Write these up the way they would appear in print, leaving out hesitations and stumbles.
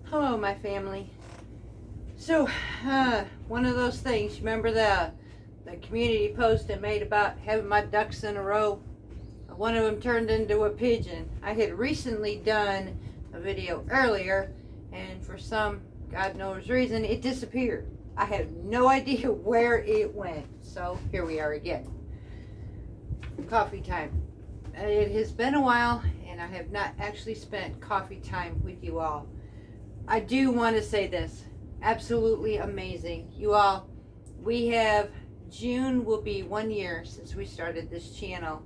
Hello, my family. So, one of those things. Remember the community post I made about having my ducks in a row? One of them turned into a pigeon. I had recently done a video earlier, and for some God knows reason, it disappeared. I have no idea where it went. So here we are again. Coffee time. It has been a while, and I have not actually spent coffee time with you all. I do want to say this. Absolutely amazing. You all, June will be 1 year since we started this channel.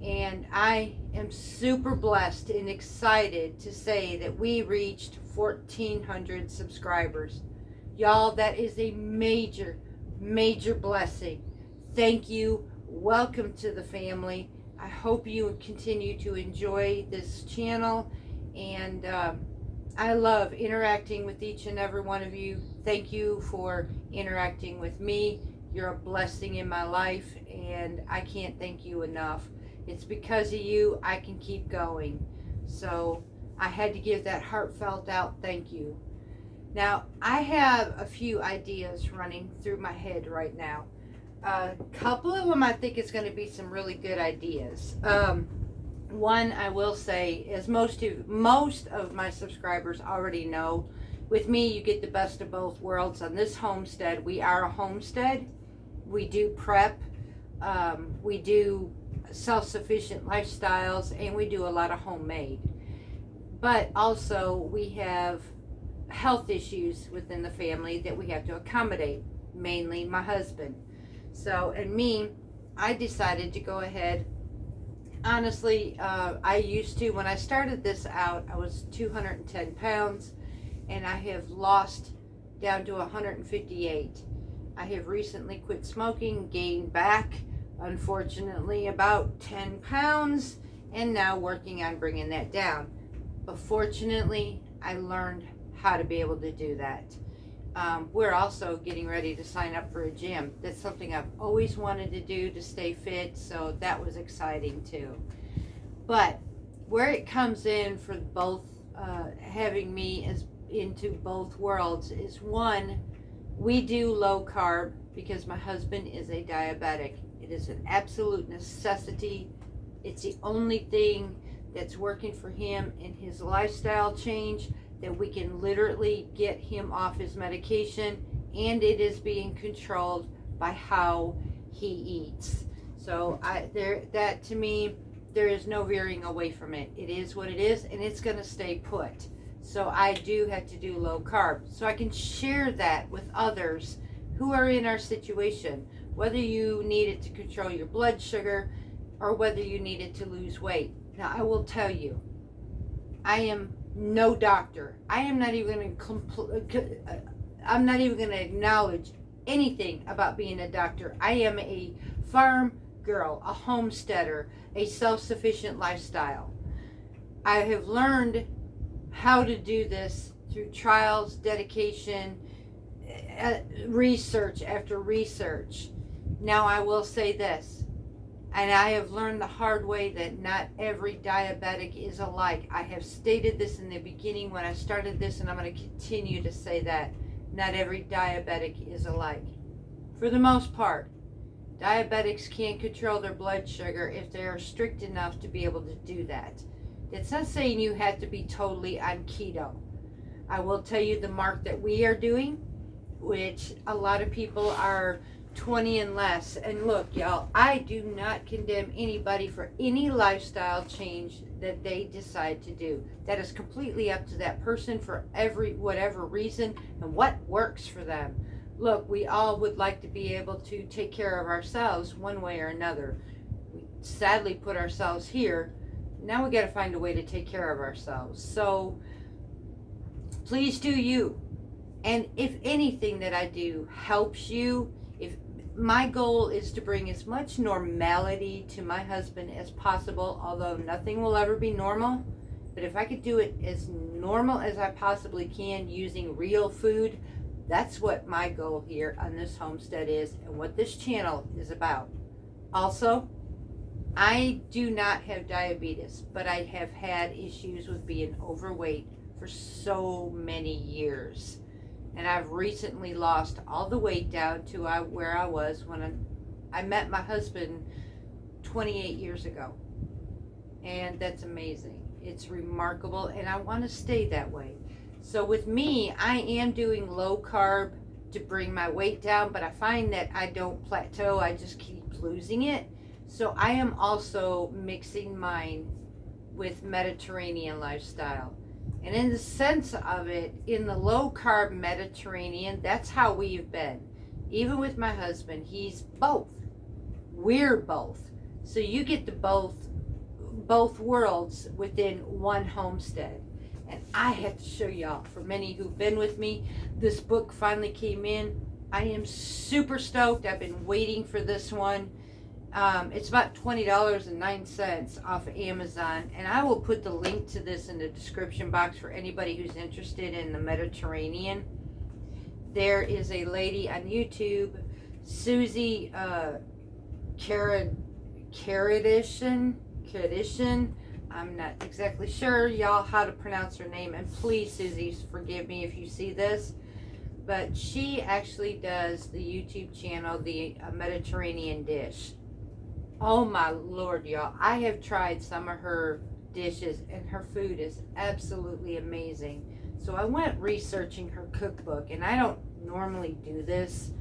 And I am super blessed and excited to say that we reached 1,400 subscribers. Y'all, that is a major, major blessing. Thank you. Welcome to the family. I hope you continue to enjoy this channel. And I love interacting with each and every one of you. Thank you for interacting with me. You're a blessing in my life, and I can't thank you enough. It's because of you I can keep going. So I had to give that heartfelt out thank you. Now, I have a few ideas running through my head right now. A couple of them I think is going to be some really good ideas. One, I will say, as most of my subscribers already know, with me you get the best of both worlds. On this homestead, we are a homestead. We do prep, we do self-sufficient lifestyles, and we do a lot of homemade. But also we have health issues within the family that we have to accommodate, mainly my husband. So, and me, I decided to go ahead. Honestly, I used to, when I started this out, I was 210 pounds, and I have lost down to 158. I have recently quit smoking, gained back, unfortunately, about 10 pounds, and now working on bringing that down. But fortunately, I learned how to be able to do that. We're also getting ready to sign up for a gym. That's something I've always wanted to do to stay fit, so that was exciting too. But where it comes in for both, having me as into both worlds is, one, we do low carb because my husband is a diabetic. It is an absolute necessity. It's the only thing that's working for him in his lifestyle change, that we can literally get him off his medication, and it is being controlled by how he eats. So that to me, there is no veering away from it. It is what it is, and it's going to stay put. So I do have to do low carb, so I can share that with others who are in our situation, whether you need it to control your blood sugar or whether you need it to lose weight. Now, I will tell you, I am no doctor. I am not even going to I'm not even going to acknowledge anything about being a doctor. I am a farm girl, a homesteader, a self-sufficient lifestyle. I have learned how to do this through trials, dedication, research after research. Now, I will say this, and I have learned the hard way that not every diabetic is alike. I have stated this in the beginning when I started this, and I'm going to continue to say that. Not every diabetic is alike. For the most part, diabetics can't control their blood sugar if they are strict enough to be able to do that. It's not saying you have to be totally on keto. I will tell you the mark that we are doing, which a lot of people are 20 and less. And look, y'all, I do not condemn anybody for any lifestyle change that they decide to do. That is completely up to that person for whatever reason and what works for them. Look, we all would like to be able to take care of ourselves one way or another. We sadly put ourselves here. Now we got to find a way to take care of ourselves. So please do you. And if anything that I do helps you, if my goal is to bring as much normality to my husband as possible, although nothing will ever be normal, but if I could do it as normal as I possibly can using real food, that's what my goal here on this homestead is and what this channel is about. Also, I do not have diabetes, but I have had issues with being overweight for so many years. And I've recently lost all the weight down to where I was when I met my husband 28 years ago. And that's amazing. It's remarkable, and I want to stay that way. So with me, I am doing low carb to bring my weight down, but I find that I don't plateau. I just keep losing it. So I am also mixing mine with Mediterranean lifestyle. And in the sense of it, in the low carb Mediterranean, that's how we've been. Even with my husband, he's both. We're both. So you get the both worlds within one homestead. And I have to show y'all, for many who've been with me, this book finally came in. I am super stoked. I've been waiting for this one. It's about $20.09 off of Amazon, and I will put the link to this in the description box for anybody who's interested in the Mediterranean. There is a lady on YouTube, Susie Karadishian. I'm not exactly sure, y'all, how to pronounce her name, and please, Susie, forgive me if you see this, but she actually does the YouTube channel, the Mediterranean Dish. Oh my Lord, y'all, I have tried some of her dishes, and her food is absolutely amazing. So I went researching her cookbook, and I don't normally do this.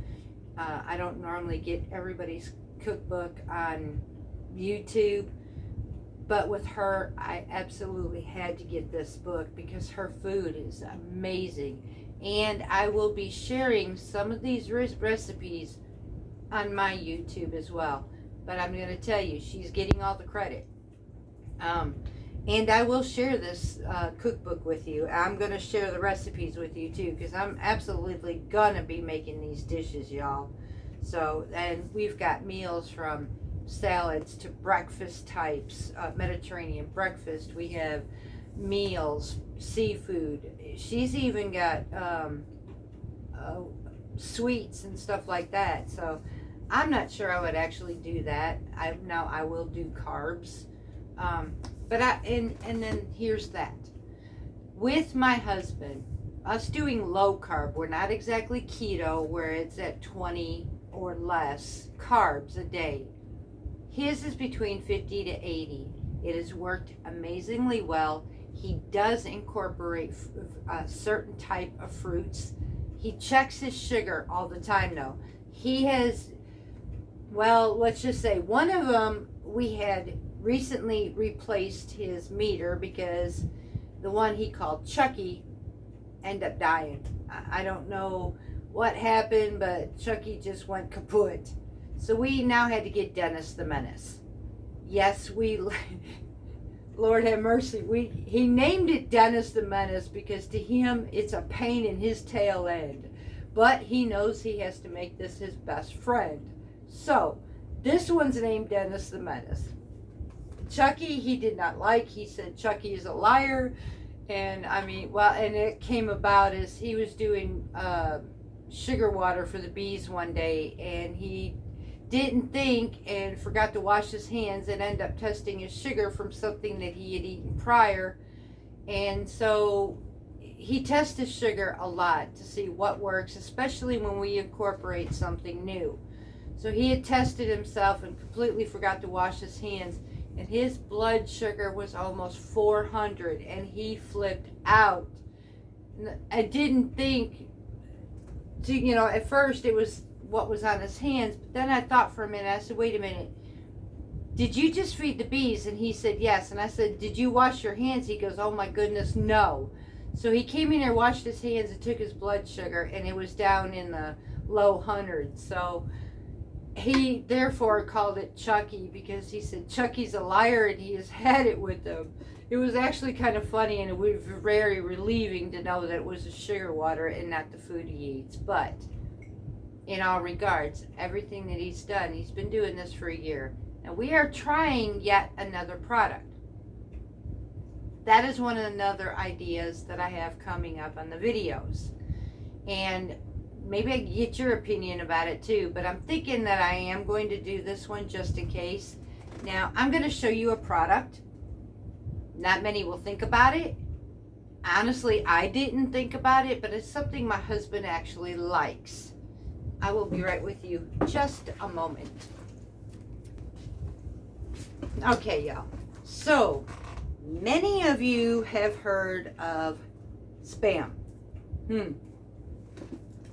I don't normally get everybody's cookbook on YouTube. But with her, I absolutely had to get this book because her food is amazing. And I will be sharing some of these recipes on my YouTube as well. But I'm going to tell you, she's getting all the credit. And I will share this cookbook with you. I'm going to share the recipes with you too, because I'm absolutely going to be making these dishes, y'all. So, and we've got meals from salads to breakfast types, Mediterranean breakfast. We have meals, seafood. She's even got sweets and stuff like that. So I'm not sure I would actually do that. I will do carbs, and then here's that. With my husband, us doing low carb, we're not exactly keto where it's at 20 or less carbs a day. His is between 50 to 80. It has worked amazingly well. He does incorporate a certain type of fruits. He checks his sugar all the time though. He has, well, let's just say one of them, we had recently replaced his meter because the one he called Chucky ended up dying. I don't know what happened, but Chucky just went kaput. So we now had to get Dennis the Menace. Yes, Lord have mercy, he named it Dennis the Menace because to him it's a pain in his tail end. But he knows he has to make this his best friend. So this one's named Dennis the Menace. Chucky he did not like. He said Chucky is a liar. And I mean, well, and it came about as he was doing sugar water for the bees one day, and he didn't think and forgot to wash his hands and ended up testing his sugar from something that he had eaten prior. And so he tests his sugar a lot to see what works, especially when we incorporate something new. So he had tested himself and completely forgot to wash his hands, and his blood sugar was almost 400, and he flipped out. I didn't think to, at first it was what was on his hands, but then I thought for a minute. I said, wait a minute, did you just feed the bees? And he said yes. And I said, did you wash your hands? He goes, oh my goodness, no. So he came in here, washed his hands, and took his blood sugar, and it was down in the low hundreds. So he therefore called it Chucky, because he said Chucky's a liar and he has had it with him. It was actually kind of funny, and it was very relieving to know that it was the sugar water and not the food he eats. But in all regards, everything that he's done, he's been doing this for a year. And we are trying yet another product. That is one of the other ideas that I have coming up on the videos. And maybe I can get your opinion about it too, but I'm thinking that I am going to do this one just in case. Now, I'm going to show you a product. Not many will think about it. Honestly, I didn't think about it, but it's something my husband actually likes. I will be right with you just a moment. Okay, y'all. So, many of you have heard of Spam.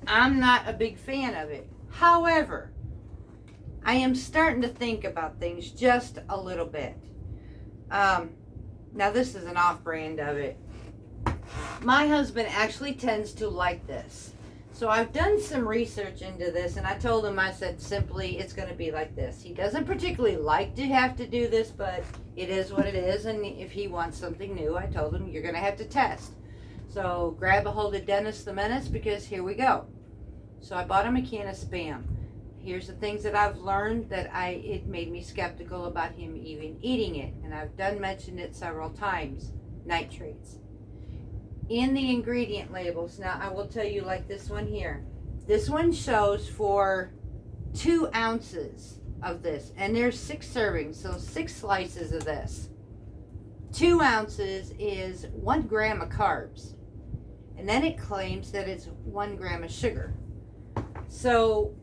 I'm not a big fan of it. However, I am starting to think about things just a little bit. Now this is an off-brand of it. My husband actually tends to like this. So I've done some research into this, and I told him, I said, simply, it's going to be like this. He doesn't particularly like to have to do this, but it is what it is, and if he wants something new, I told him, you're going to have to test. So grab a hold of Dennis the Menace, because here we go. So I bought him a can of Spam. Here's the things that I've learned that it made me skeptical about him even eating it, and I've mentioned it several times. Nitrates. In the ingredient labels, now I will tell you, like this one here. This one shows for 2 ounces of this, and there's 6 servings, so 6 slices of this. 2 ounces is 1 gram of carbs, and then it claims that it's 1 gram of sugar. So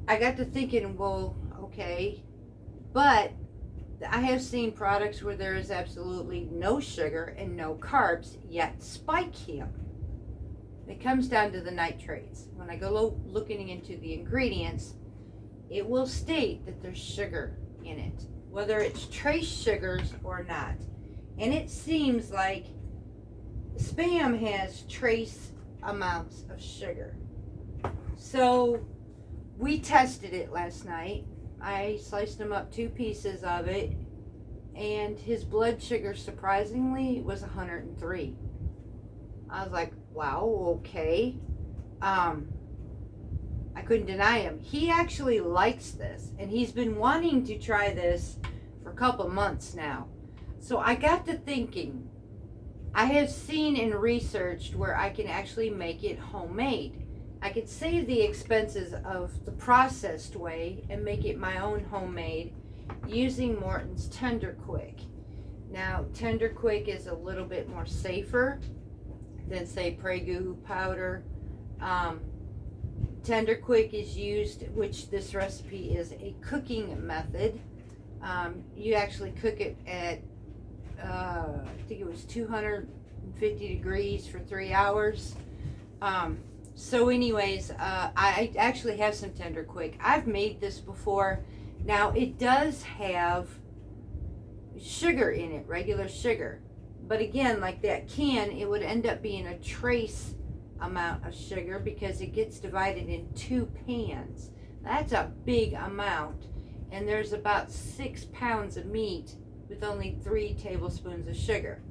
I got to thinking, well, okay, but I have seen products where there is absolutely no sugar and no carbs, yet spike him. It comes down to the nitrates. When I go looking into the ingredients, it will state that there's sugar in it, whether it's trace sugars or not. And it seems like Spam has trace amounts of sugar. So we tested it last night. I sliced him up 2 pieces of it, and his blood sugar surprisingly was 103. I was like, wow, okay. I couldn't deny him. He actually likes this, and he's been wanting to try this for a couple months now. So I got to thinking, I have seen and researched where I can actually make it homemade. I could save the expenses of the processed way and make it my own homemade using Morton's Tender Quick. Now, Tender Quick is a little bit more safer than, say, Prego powder. Tender Quick is used, which this recipe is a cooking method. You actually cook it at, I think it was 250 degrees for 3 hours. So anyways, I actually have some Tender Quick. I've made this before. Now, it does have sugar in it, regular sugar. But again, like that can, it would end up being a trace amount of sugar because it gets divided in 2 pans. That's a big amount. And there's about 6 pounds of meat with only 3 tablespoons of sugar.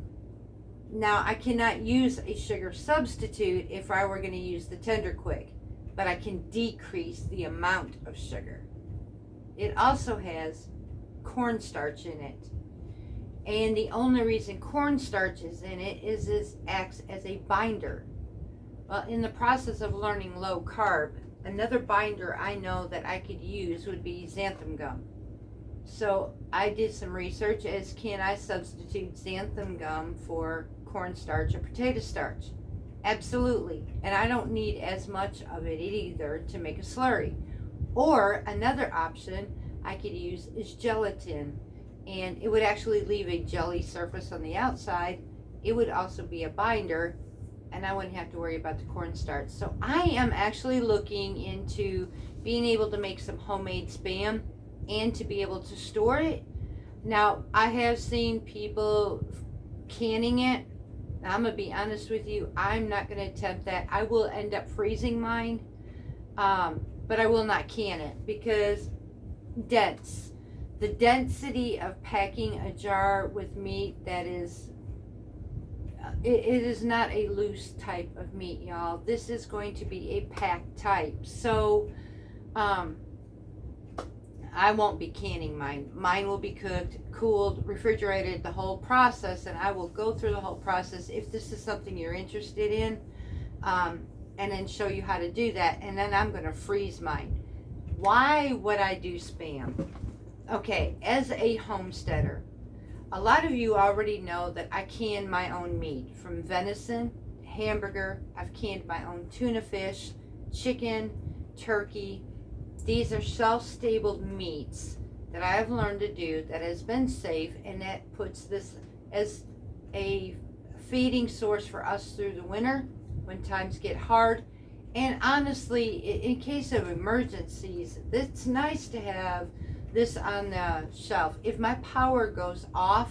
Now, I cannot use a sugar substitute if I were going to use the Tender Quick, but I can decrease the amount of sugar. It also has cornstarch in it. And the only reason cornstarch is in it is it acts as a binder. Well, in the process of learning low carb, another binder I know that I could use would be xanthan gum. So I did some research as can I substitute xanthan gum for cornstarch or potato starch? Absolutely. And I don't need as much of it either to make a slurry. Or another option I could use is gelatin, and it would actually leave a jelly surface on the outside. It would also be a binder, and I wouldn't have to worry about the cornstarch. So I am actually looking into being able to make some homemade Spam and to be able to store it. Now, I have seen people canning it. Now, I'm going to be honest with you. I'm not going to attempt that. I will end up freezing mine, but I will not can it because dense. The density of packing a jar with meat that is, it is not a loose type of meat, y'all. This is going to be a packed type. So, I won't be canning mine. Mine will be cooked, cooled, refrigerated, the whole process, and I will go through the whole process if this is something you're interested in, and then show you how to do that, and then I'm going to freeze mine. Why would I do Spam? Okay, as a homesteader, a lot of you already know that I can my own meat, from venison, hamburger. I've canned my own tuna fish, chicken, turkey. These are shelf-stable meats that I have learned to do that has been safe, and that puts this as a feeding source for us through the winter when times get hard. And honestly, in case of emergencies, it's nice to have this on the shelf. If my power goes off,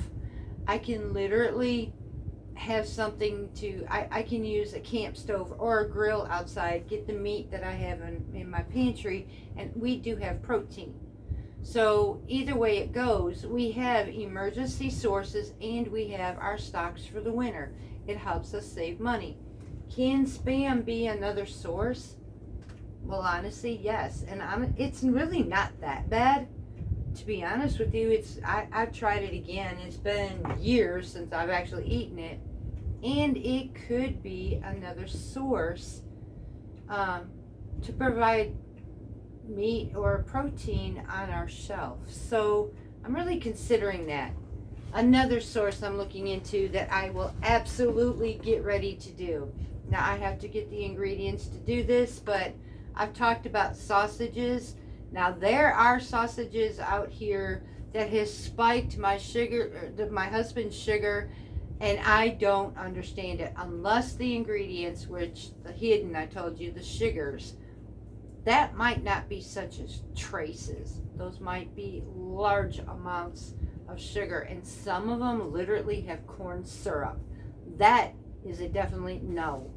I can literally have something to, I can use a camp stove or a grill outside, get the meat that I have in my pantry, and we do have protein. So either way it goes, we have emergency sources and we have our stocks for the winter. It helps us save money. Can Spam be another source? Well, honestly, yes. And it's really not that bad. To be honest with you, I've tried it again. It's been years since I've actually eaten it. And it could be another source to provide meat or protein on our shelf. So I'm really considering that. Another source I'm looking into that I will absolutely get ready to do. Now I have to get the ingredients to do this, but I've talked about sausages. Now there are sausages out here that has spiked my sugar, my husband's sugar, and I don't understand it unless the ingredients, which the hidden, I told you, the sugars, that might not be such as traces. Those might be large amounts of sugar, and some of them literally have corn syrup. That is a definitely no.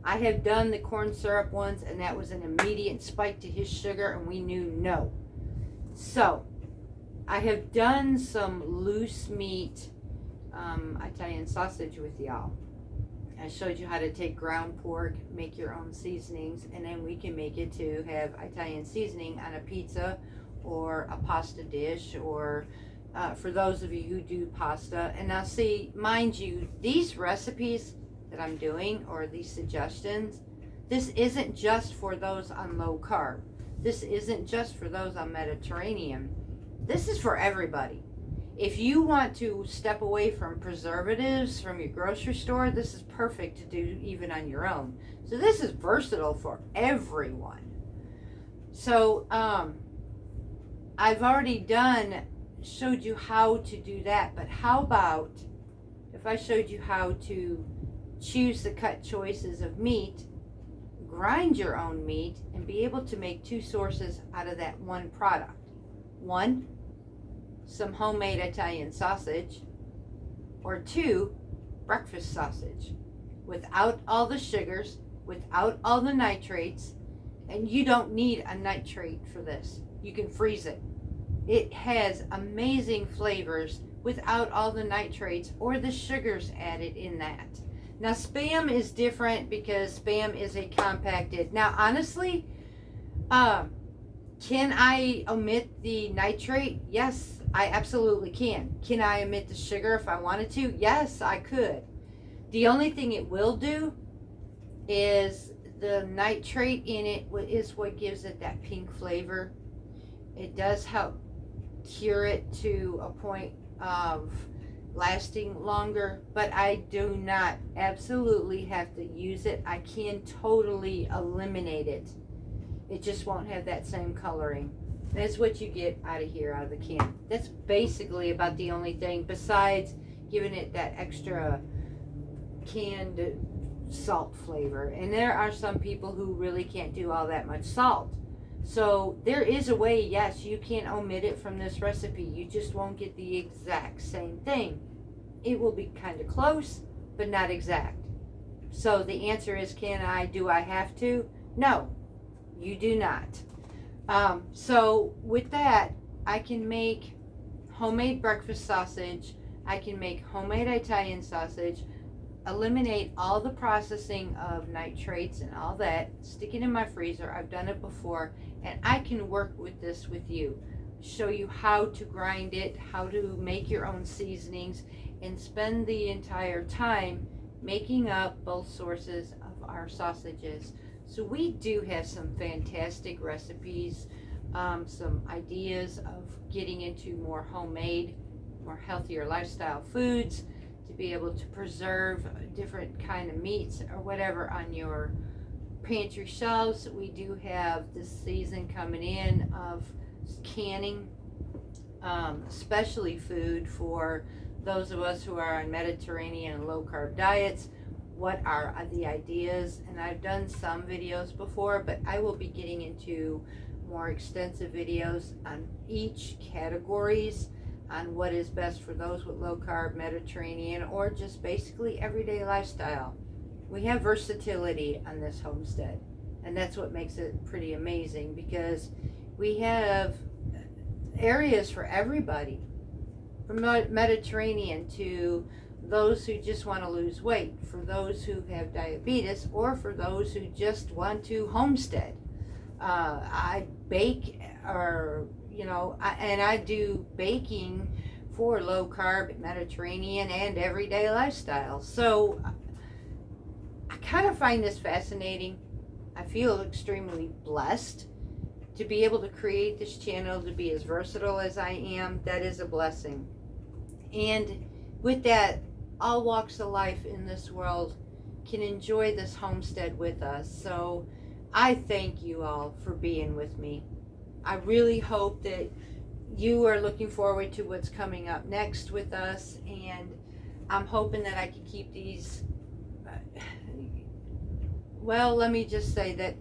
I have done the corn syrup ones, and that was an immediate spike to his sugar, and we knew no. So I have done some loose meat Italian sausage with y'all. I showed you how to take ground pork, make your own seasonings, and then we can make it to have Italian seasoning on a pizza or a pasta dish, or for those of you who do pasta. And now see, mind you, these recipes that I'm doing, or these suggestions, this isn't just for those on low carb. This isn't just for those on Mediterranean. This is for everybody. If you want to step away from preservatives from your grocery store, this is perfect to do even on your own. So this is versatile for everyone. So I've already showed you how to do that, but how about if I showed you how to choose the cut choices of meat, grind your own meat, and be able to make two sources out of that one product. One, some homemade Italian sausage, or two, breakfast sausage, without all the sugars, without all the nitrates. And you don't need a nitrate for this. You can freeze it. It has amazing flavors without all the nitrates or the sugars added in that. Now Spam is different because Spam is a compacted. Now honestly, can I omit the nitrate? Yes, I absolutely can. Can I omit the sugar if I wanted to? Yes, I could. The only thing it will do is the nitrate in it is what gives it that pink flavor. It does help cure it to a point of lasting longer, but I do not absolutely have to use it. I can totally eliminate it. It just won't have that same coloring. That's what you get out of here, out of the can. That's basically about the only thing besides giving it that extra canned salt flavor. And there are some people who really can't do all that much salt. So there is a way, yes, you can omit it from this recipe. You just won't get the exact same thing. It will be kind of close, but not exact. So the answer is, do I have to? No, you do not. So with that, I can make homemade breakfast sausage. I can make homemade Italian sausage, eliminate all the processing of nitrates and all that, stick it in my freezer. I've done it before, and I can work with this with you, show you how to grind it, how to make your own seasonings, and spend the entire time making up both sources of our sausages. So we do have some fantastic recipes some ideas of getting into more homemade, more healthier lifestyle foods, to be able to preserve different kind of meats or whatever on your pantry shelves. We do have this season coming in of canning, especially food for those of us who are on Mediterranean and low carb diets. What are the ideas? And I've done some videos before, but I will be getting into more extensive videos on each categories, on what is best for those with low carb, Mediterranean, or just basically everyday lifestyle. We have versatility on this homestead, and that's what makes it pretty amazing, because we have areas for everybody, from Mediterranean to those who just want to lose weight, for those who have diabetes, or for those who just want to homestead. I bake, or and I do baking for low carb, Mediterranean, and everyday lifestyle. So I kind of find this fascinating. I feel extremely blessed to be able to create this channel, to be as versatile as I am. That is a blessing. And with that, all walks of life in this world can enjoy this homestead with us. So I thank you all for being with me. I really hope that you are looking forward to what's coming up next with us, and I'm hoping that I can keep these, well, let me just say that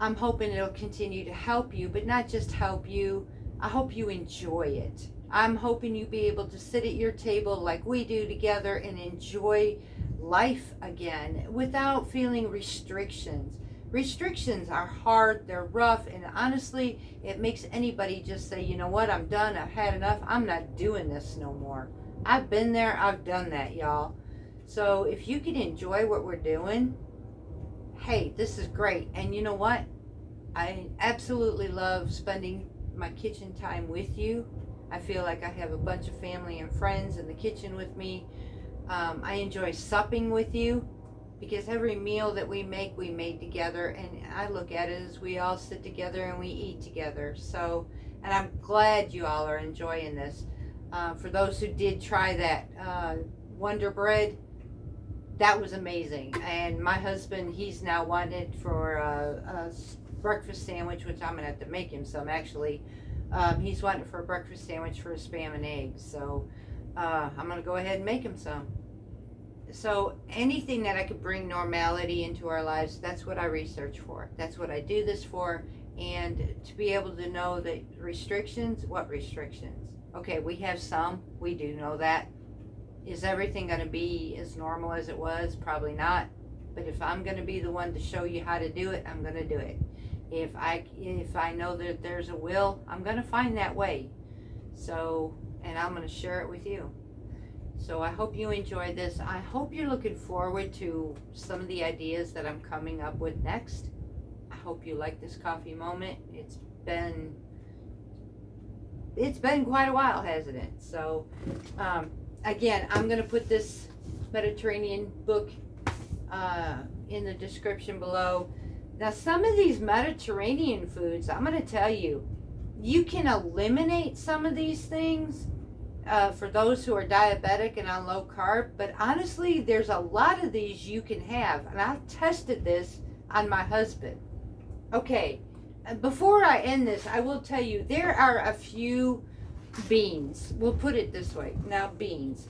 I'm hoping it'll continue to help you, but not just help you. I hope you enjoy it. I'm hoping you be able to sit at your table like we do together and enjoy life again without feeling restrictions. Restrictions are hard, they're rough, and honestly, it makes anybody just say, you know what, I'm done, I've had enough, I'm not doing this no more. I've been there, I've done that, y'all. So if you can enjoy what we're doing, hey, this is great. And you know what? I absolutely love spending my kitchen time with you. I feel like I have a bunch of family and friends in the kitchen with me. I enjoy supping with you, because every meal that we made together, and I look at it as we all sit together and we eat together. So, and I'm glad you all are enjoying this. For those who did try that Wonder Bread, that was amazing. And my husband, he's now wanted for a breakfast sandwich, which I'm gonna have to make him some actually. He's wanting for a breakfast sandwich for his spam and eggs. So I'm gonna go ahead and make him some. So anything that I could bring normality into our lives, that's what I research for. That's what I do this for. And to be able to know that restrictions, what restrictions? Okay, we have some, we do know that. Is everything going to be as normal as it was? Probably not. But if I'm going to be the one to show you how to do it, I'm going to do it. If I know that there's a will, I'm going to find that way. So, and I'm going to share it with you. So I hope you enjoyed this. I hope you're looking forward to some of the ideas that I'm coming up with next. I hope you like this coffee moment. It's been quite a while, hasn't it? So again, I'm going to put this Mediterranean book in the description below. Now, some of these Mediterranean foods, I'm going to tell you, you can eliminate some of these things for those who are diabetic and on low carb, but honestly, there's a lot of these you can have, and I've tested this on my husband. Okay, before I end this, I will tell you, there are a few beans. We'll put it this way. Now, beans.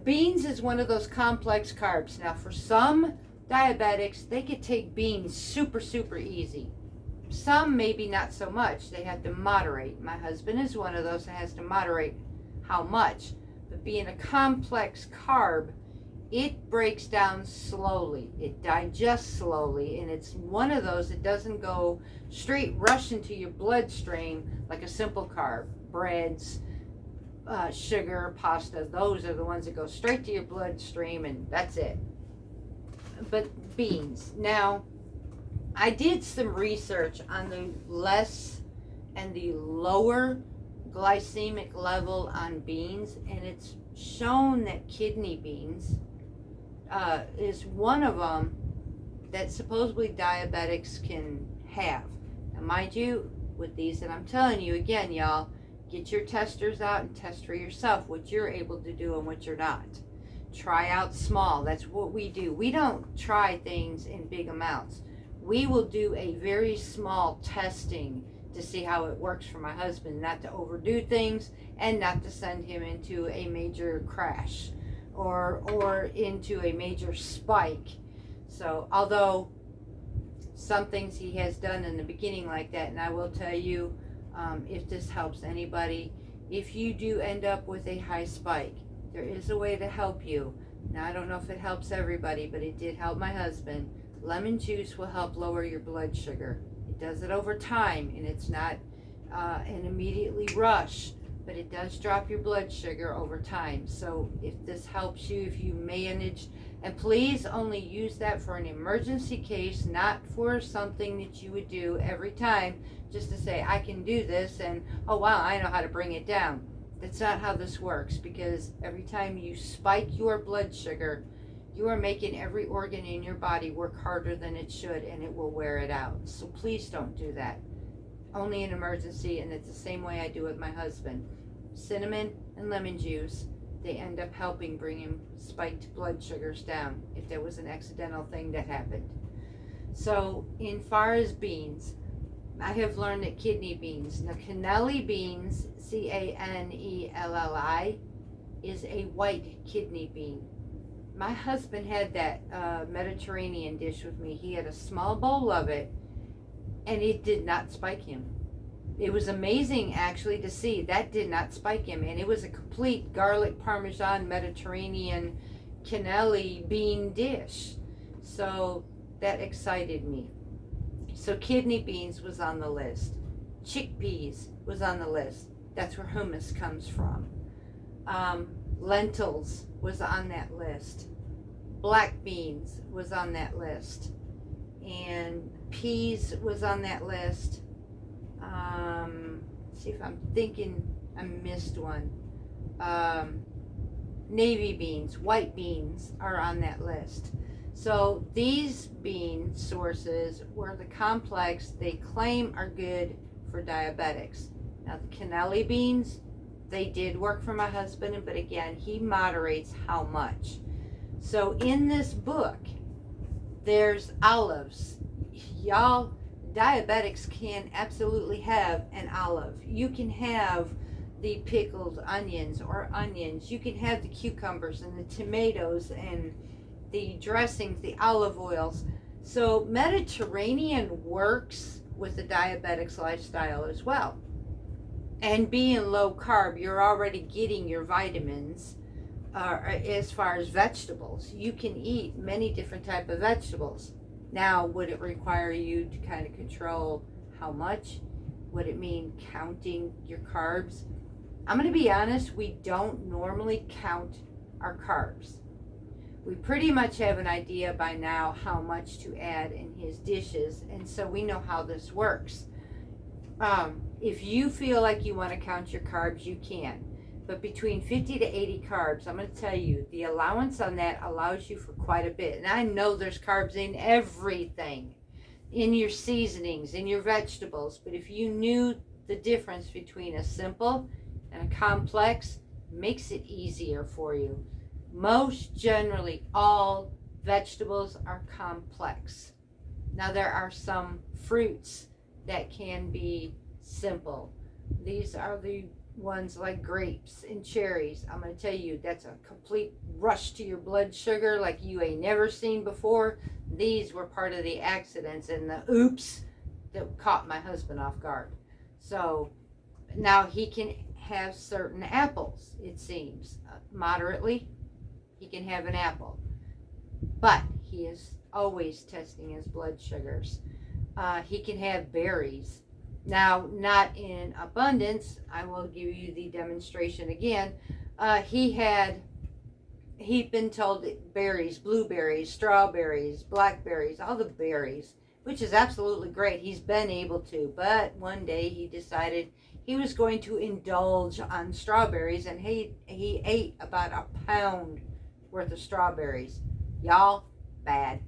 Beans is one of those complex carbs. Now, for some diabetics, they could take beans super, super easy. Some maybe not so much. They have to moderate. My husband is one of those that has to moderate how much. But being a complex carb, it breaks down slowly. It digests slowly, and it's one of those that doesn't go straight rush into your bloodstream like a simple carb. Breads, sugar, pasta, those are the ones that go straight to your bloodstream, and that's it. But beans. Now, I did some research on the less and the lower glycemic level on beans, and it's shown that kidney beans is one of them that supposedly diabetics can have. Now, mind you, with these that I'm telling you, again, y'all, get your testers out and test for yourself what you're able to do and what you're not. Try out small. That's what we do. We don't try things in big amounts. We will do a very small testing to see how it works for my husband, not to overdo things and not to send him into a major crash or into a major spike. So, although some things he has done in the beginning like that, and I will tell you, if this helps anybody, if you do end up with a high spike, there is a way to help you. Now, I don't know if it helps everybody, but it did help my husband. Lemon juice will help lower your blood sugar. It does it over time, and it's not an immediately rush, but it does drop your blood sugar over time. So if this helps you, if you manage, and please only use that for an emergency case, not for something that you would do every time just to say, I can do this, and oh wow, I know how to bring it down. That's not how this works, because every time you spike your blood sugar, you are making every organ in your body work harder than it should, and it will wear it out. So please don't do that. Only an emergency, and it's the same way I do with my husband. Cinnamon and lemon juice, they end up helping bring him spiked blood sugars down if there was an accidental thing that happened. So, in far as beans, I have learned that kidney beans, now cannelli beans, Canelli, is a white kidney bean. My husband had that Mediterranean dish with me. He had a small bowl of it, and it did not spike him. It was amazing, actually, to see that did not spike him, and it was a complete garlic parmesan Mediterranean cannelli bean dish. So that excited me. So kidney beans was on the list. Chickpeas was on the list. That's where hummus comes from. Lentils was on that list. Black beans was on that list. And peas was on that list. See if I'm thinking I missed one. Navy beans, white beans are on that list. So these bean sources were the complex they claim are good for diabetics. Now the cannelli beans, they did work for my husband, but again, he moderates how much. So in this book, there's olives. Y'all, diabetics can absolutely have an olive. You can have the pickled onions or onions. You can have the cucumbers and the tomatoes and the dressings, the olive oils. So Mediterranean works with the diabetic's lifestyle as well. And being low carb, you're already getting your vitamins as far as vegetables. You can eat many different types of vegetables. Now, would it require you to kind of control how much? Would it mean counting your carbs? I'm going to be honest, we don't normally count our carbs. We pretty much have an idea by now how much to add in his dishes, and so we know how this works. If you feel like you want to count your carbs, you can. But between 50 to 80 carbs, I'm going to tell you, the allowance on that allows you for quite a bit. And I know there's carbs in everything, in your seasonings, in your vegetables. But if you knew the difference between a simple and a complex, makes it easier for you. Most generally, all vegetables are complex. Now, there are some fruits that can be simple. These are the ones like grapes and cherries. I'm going to tell you, that's a complete rush to your blood sugar like you ain't never seen before. These were part of the accidents and the oops that caught my husband off guard. So now he can have certain apples, it seems. Moderately, he can have an apple. But he is always testing his blood sugars. He can have berries. Now, not in abundance. I will give you the demonstration again. He'd been told that berries, blueberries, strawberries, blackberries, all the berries, which is absolutely great. He's been able to, but one day he decided he was going to indulge on strawberries, and he ate about a pound worth of strawberries. Y'all, bad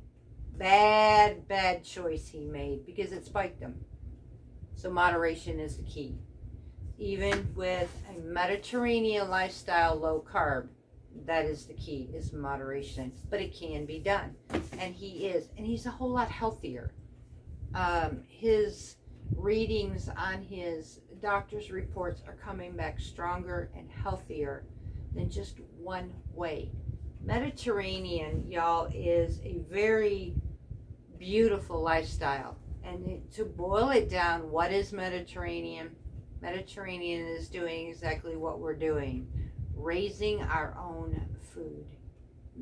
choice he made, because it spiked him. So moderation is the key. Even with a Mediterranean lifestyle, low carb, that is the key, is moderation. But it can be done. And he's a whole lot healthier. His readings on his doctor's reports are coming back stronger and healthier than just one way. Mediterranean, y'all, is a very beautiful lifestyle. And to boil it down, what is Mediterranean? Mediterranean is doing exactly what we're doing. Raising our own food.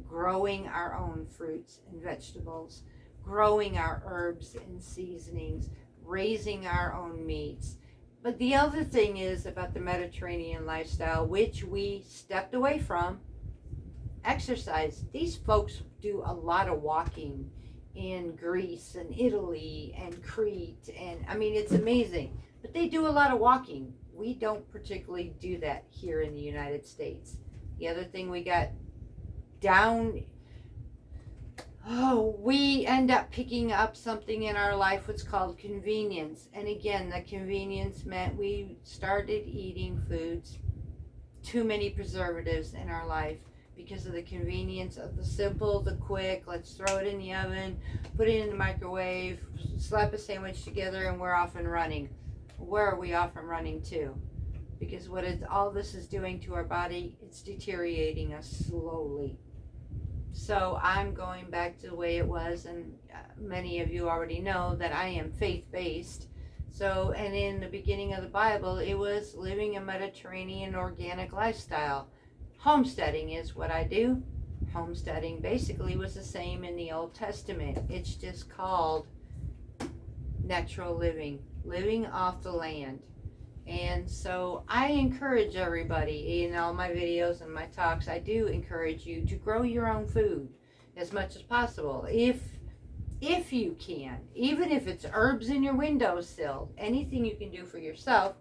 Growing our own fruits and vegetables. Growing our herbs and seasonings. Raising our own meats. But the other thing is about the Mediterranean lifestyle, which we stepped away from, exercise. These folks do a lot of walking in Greece and Italy and Crete, and I mean, it's amazing. But they do a lot of walking. We don't particularly do that here in the United States. The other thing we got down, we end up picking up something in our life what's called convenience. And again, the convenience meant we started eating foods, too many preservatives in our life because of the convenience of the simple, the quick, let's throw it in the oven, put it in the microwave, slap a sandwich together, and we're off and running. Where are we off and running to? Because all this is doing to our body, it's deteriorating us slowly. So I'm going back to the way it was, and many of you already know that I am faith-based. So, and in the beginning of the Bible, it was living a Mediterranean organic lifestyle. Homesteading is what I do. Homesteading basically was the same in the Old Testament. It's just called natural living, living off the land. And so I encourage everybody in all my videos and my talks, I do encourage you to grow your own food as much as possible. If you can, even if it's herbs in your windowsill, anything you can do for yourself,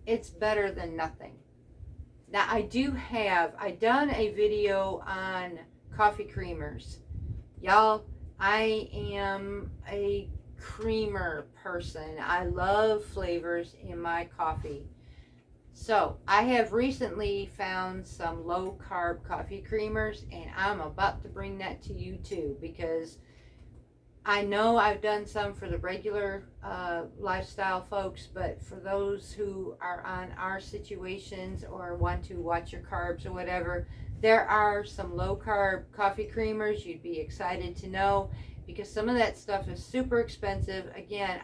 it's better than nothing. Now I done a video on coffee creamers. Y'all, I am a creamer person. I love flavors in my coffee. So I have recently found some low carb coffee creamers, and I'm about to bring that to you too, because I know I've done some for the regular lifestyle folks, but for those who are on our situations or want to watch your carbs or whatever, there are some low carb coffee creamers you'd be excited to know, because some of that stuff is super expensive. Again,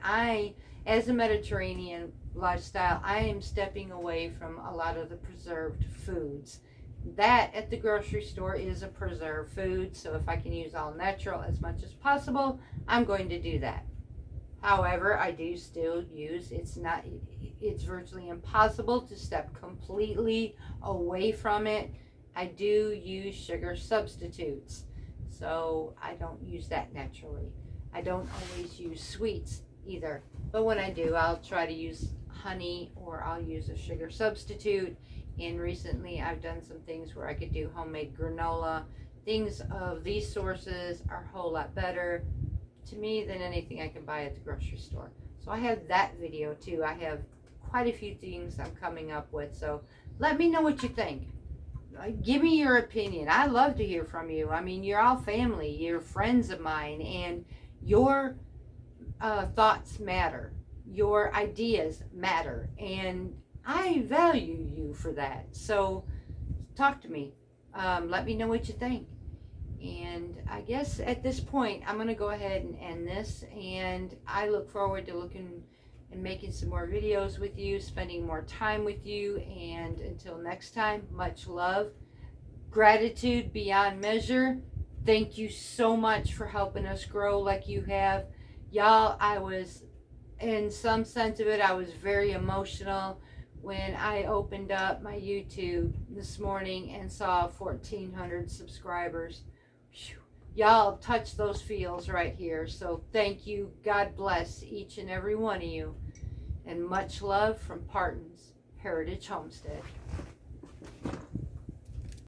as a Mediterranean lifestyle, I am stepping away from a lot of the preserved foods. That at the grocery store is a preserved food, so if I can use all natural as much as possible, I'm going to do that. However, I do still use, it's virtually impossible to step completely away from it. I do use sugar substitutes, so I don't use that naturally. I don't always use sweets either, but when I do, I'll try to use honey or I'll use a sugar substitute. And recently I've done some things where I could do homemade granola. Things of these sources are a whole lot better to me than anything I can buy at the grocery store. So I have that video too. I have quite a few things I'm coming up with. So let me know what you think. Give me your opinion. I love to hear from you. I mean, you're all family. You're friends of mine. And your thoughts matter. Your ideas matter. And I value you for that. So talk to me. Let me know what you think. And I guess at this point, I'm going to go ahead and end this. And I look forward to looking and making some more videos with you, spending more time with you. And until next time, much love. Gratitude beyond measure. Thank you so much for helping us grow like you have. Y'all, in some sense of it, I was very emotional when I opened up my YouTube this morning and saw 1,400 subscribers. Whew. Y'all touch those feels right here. So thank you. God bless each and every one of you. And much love from Parton's Heritage Homestead.